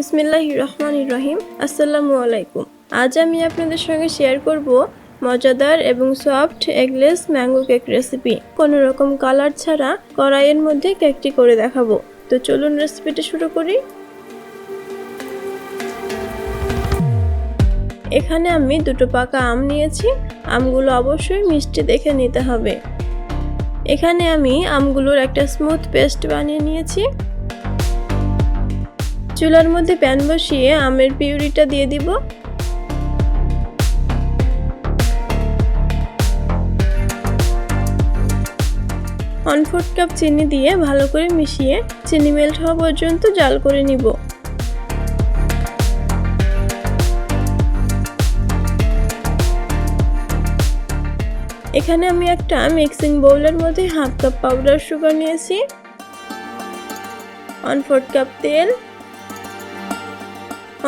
বিসমিল্লাহির রহমানির রহিম। আসসালামু আলাইকুম। আজ আমি আপনাদের সঙ্গে শেয়ার করব মজাদার এবং soft eggless mango cake recipe. কোনো রকম কালার ছাড়া কড়াইয়ের মধ্যে কেকটি করে দেখাবো। তো চলুন রেসিপিটি শুরু করি। এখানে আমি দুটো পাকা আম নিয়েছি। আমগুলো অবশ্যই মিষ্টি দেখে নিতে হবে। এখানে আমি আমগুলোর একটা স্মুথ পেস্ট বানিয়ে নিয়েছি। চুলার মধ্যে প্যান বসিয়ে আমের পিউরিটা দিয়ে দিব। 1/4 কাপ চিনি দিয়ে ভালো করে মিশিয়ে চিনি মেল্ট হওয়া পর্যন্ত জাল করে নিব। এখানে আমি একটা মিক্সিং বোলের মধ্যে 1/2 কাপ পাউডার সুগার নিয়েছি, 1/4 কাপ তেল,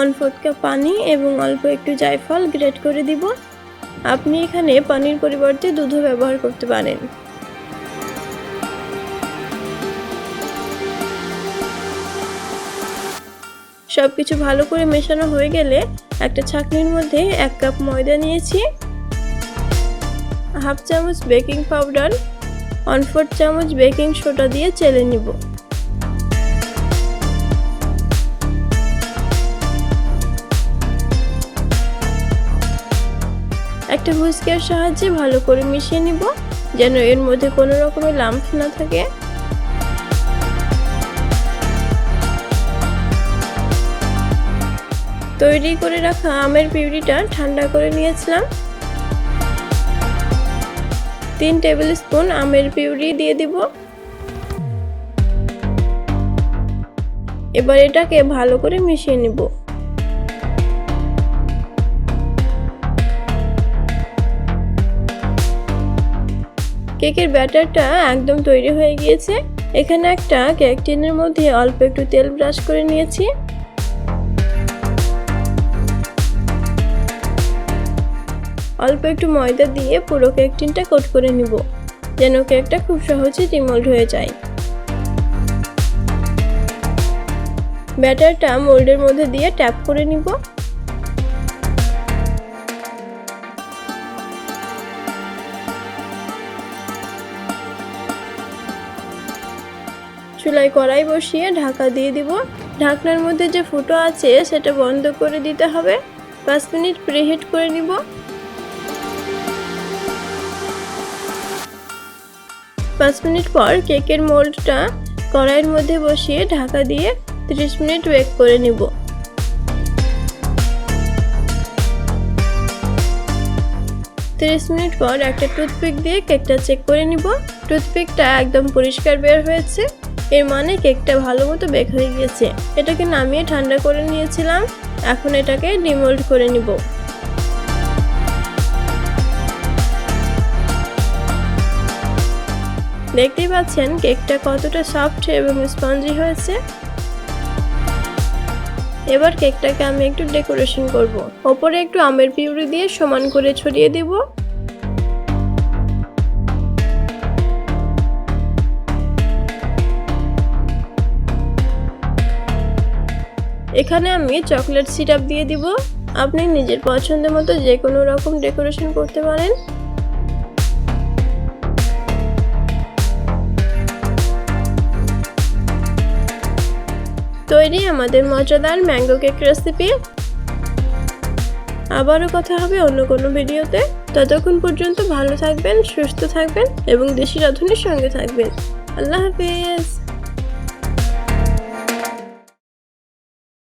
1/4 কাপ পানি এবং অল্প একটু জায়ফল গ্রেট করে দিব। আপনি এখানে পানির পরিবর্তে দুধও ব্যবহার করতে পারেন। সবকিছু ভালো করে মেশানো হয়ে গেলে একটা ছাঁকনির মধ্যে 1 কাপ ময়দা নিয়েছি, 1/2 চামচ বেকিং পাউডার, 1/4 চামচ বেকিং সোডা দিয়ে চেলে নিব। একটা হুইস্কের সাহায্যে ভালো করে মিশিয়ে নিব যেন এর মধ্যে কোনো রকমের লাম্প না থাকে। তৈরি করে রাখা আমের পিউরিটা ঠান্ডা করে নিয়েছিলাম। 3 টেবিল স্পুন আমের পিউরি দিয়ে দিব। এবার এটাকে ভালো করে মিশিয়ে নিব। কেকের ব্যাটারটা একদম তৈরি হয়ে গিয়েছে। এখানে একটা কেক টিনের মধ্যে অল্প একটু তেল ব্রাশ করে নিয়েছি। অল্প একটু ময়দা দিয়ে পুরো কেক টিনটা কোট করে নিব যেন কেকটা খুব সহজে ডিমোল্ড হয়ে যায়। ব্যাটারটা মোল্ডের মধ্যে দিয়ে ট্যাপ করে নিব। চুলায় কড়াই বসিয়ে ঢাকা দিয়ে দিব। ঢাকনার মধ্যে যে ফুটো আছে সেটা বন্ধ করে দিতে হবে। 5 মিনিট প্রিহিট করে নিব। 5 মিনিট পর কেকের মোল্ডটা কড়াইয়ের মধ্যে বসিয়ে ঢাকা দিয়ে 30 মিনিট বেক করে নিব। 30 মিনিট পর একটা টুথপিক দিয়ে কেকটা চেক করে নিব। টুথপিকটা একদম পরিষ্কার বের হয়েছে, এর মানে কেকটা ভালো মতো বেক হয়ে গিয়েছে। এটাকে নামিয়ে ঠান্ডা করে নিয়েছিলাম। এখন এটাকে ডিমোল্ড করে নিব। দেখতেই পাচ্ছেন কেকটা কতটা সফট এবং স্পঞ্জি হয়েছে। এবার কেকটাকে আমি একটু ডেকোরেশন করব। উপরে একটু আমের পিউরি দিয়ে সমান করে ছড়িয়ে দেব। এখানে আমি চকলেট সিরাপ দিয়ে দিব। আপনি নিজের পছন্দ মতো যে কোনো রকম ডেকোরেশন করতে পারেন। তৈরি আমাদের মজাদার ম্যাঙ্গো কেক রেসিপি। আবারও কথা হবে অন্য কোনো ভিডিওতে। ততক্ষণ পর্যন্ত ভালো থাকবেন, সুস্থ থাকবেন এবং দেশি রাঁধুনির সঙ্গে থাকবেন। আল্লাহ হাফেজ।